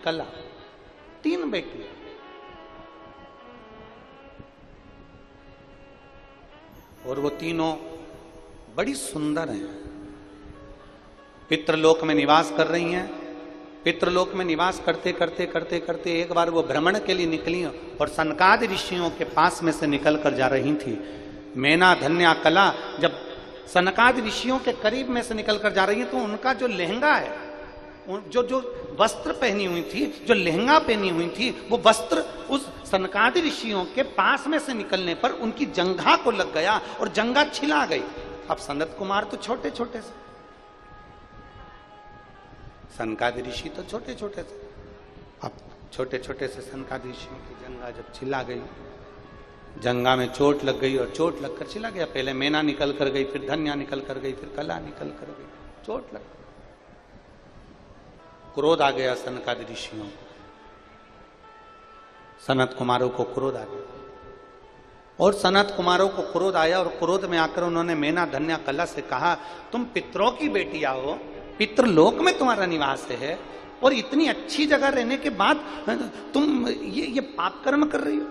कला, 3 बेटियां। और वो तीनों बड़ी सुंदर हैं, पितृलोक में निवास कर रही हैं। पितृलोक में निवास करते करते करते करते एक बार वो भ्रमण के लिए निकली और सनकादि ऋषियों के पास में से निकल कर जा रही थी। मेना धन्या कला जब सनकादि ऋषियों के करीब में से निकल कर जा रही है तो उनका जो लहंगा है, जो वस्त्र पहनी हुई थी, जो लहंगा पहनी हुई थी, वो वस्त्र उस सनकादि ऋषियों के पास में से निकलने पर उनकी जंघा को लग गया और जंघा छिला गई। अब सनत कुमार तो छोटे छोटे से, सनकादि ऋषि तो छोटे छोटे से, अब छोटे छोटे से सनकादि ऋषियों की जंघा जब छिला गई, जंघा में चोट लग गई और चोट लगकर छिला गया। पहले मेना निकल कर गई, फिर धन्या निकल कर गई, फिर कला निकल कर गई, चोट लग गई। क्रोध आ गया सनकादि ऋषियों को, सनत कुमारों को क्रोध आ गया। और सनत कुमारों को क्रोध आया और क्रोध में आकर उन्होंने मेना धन्या कला से कहा, तुम पितरों की बेटियां हो, पितृलोक में तुम्हारा निवास है और इतनी अच्छी जगह रहने के बाद तुम ये पाप कर्म कर रही हो।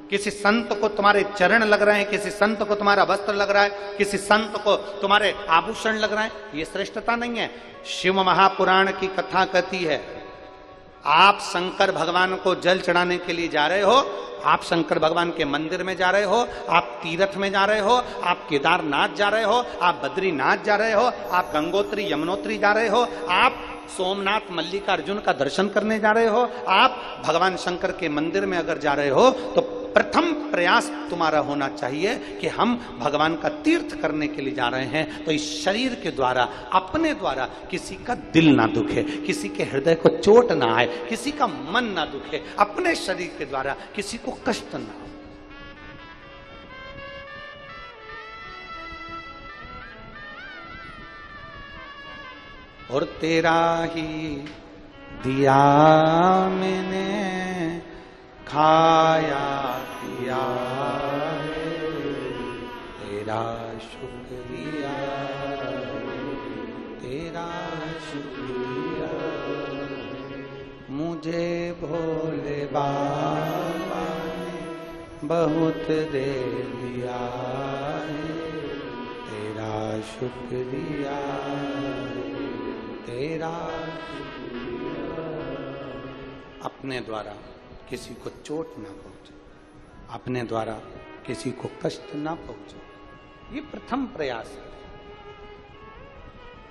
किसी संत को तुम्हारे चरण लग रहे हैं, किसी संत को तुम्हारा वस्त्र लग रहा है, किसी संत को तुम्हारे आभूषण लग रहा है, ये श्रेष्ठता नहीं है। शिव महापुराण की कथा कहती है, आप शंकर भगवान को जल चढ़ाने के लिए जा रहे हो, आप शंकर भगवान के मंदिर में जा रहे हो, आप तीर्थ में जा रहे हो, आप केदारनाथ जा रहे हो, आप बद्रीनाथ जा रहे हो, आप गंगोत्री यमुनोत्री जा रहे हो, आप सोमनाथ मल्लिकार्जुन का दर्शन करने जा रहे हो, आप भगवान शंकर के मंदिर में अगर जा रहे हो तो प्रथम प्रयास तुम्हारा होना चाहिए कि हम भगवान का तीर्थ करने के लिए जा रहे हैं, तो इस शरीर के द्वारा, अपने द्वारा किसी का दिल ना दुखे, किसी के हृदय को चोट ना आए, किसी का मन ना दुखे, अपने शरीर के द्वारा किसी को कष्ट ना हो। और तेरा ही दिया मैंने खाया पिया है, तेरा शुक्रिया, तेरा शुक्रिया, मुझे भोले बाबा ने बहुत दे दिया है, तेरा शुक्रिया, तेरा शुक्रिया। अपने द्वारा किसी को चोट ना पहुंचे, अपने द्वारा किसी को कष्ट ना पहुंचे, ये प्रथम प्रयास है।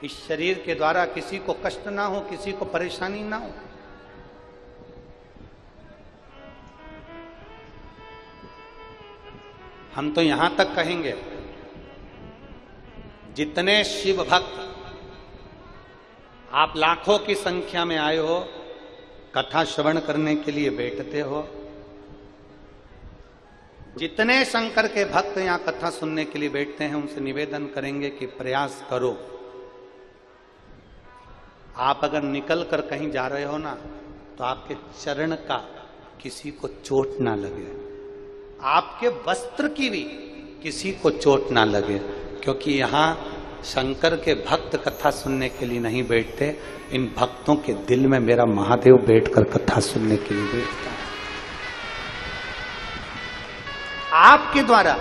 इस शरीर के द्वारा किसी को कष्ट ना हो, किसी को परेशानी ना हो। हम तो यहां तक कहेंगे, जितने शिव भक्त आप लाखों की संख्या में आए हो, कथा श्रवण करने के लिए बैठते हो, जितने शंकर के भक्त यहां कथा सुनने के लिए बैठते हैं, उनसे निवेदन करेंगे कि प्रयास करो, आप अगर निकल कर कहीं जा रहे हो ना, तो आपके चरण का किसी को चोट ना लगे, आपके वस्त्र की भी किसी को चोट ना लगे, क्योंकि यहां शंकर के भक्त कथा सुनने के लिए नहीं बैठते, इन भक्तों के दिल में मेरा महादेव बैठकर कथा सुनने के लिए बैठता है। आपके द्वारा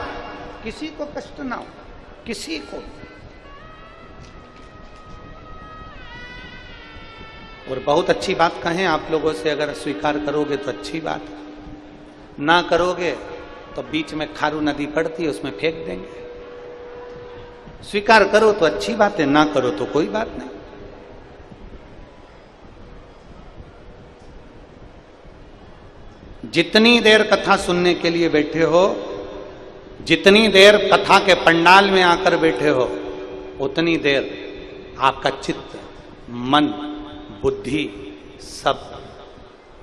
किसी को कष्ट ना हो, किसी को। और बहुत अच्छी बात कहें आप लोगों से, अगर स्वीकार करोगे तो अच्छी बात, ना करोगे तो बीच में खारू नदी पड़ती है, उसमें फेंक देंगे। स्वीकार करो तो अच्छी बात है, ना करो तो कोई बात नहीं। जितनी देर कथा सुनने के लिए बैठे हो, जितनी देर कथा के पंडाल में आकर बैठे हो, उतनी देर आपका चित्त, मन, बुद्धि सब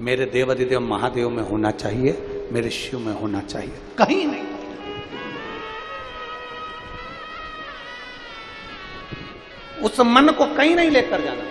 मेरे देवाधिदेव महादेव में होना चाहिए, मेरे शिव में होना चाहिए, कहीं नहीं। उस मन को कहीं नहीं लेकर जाना।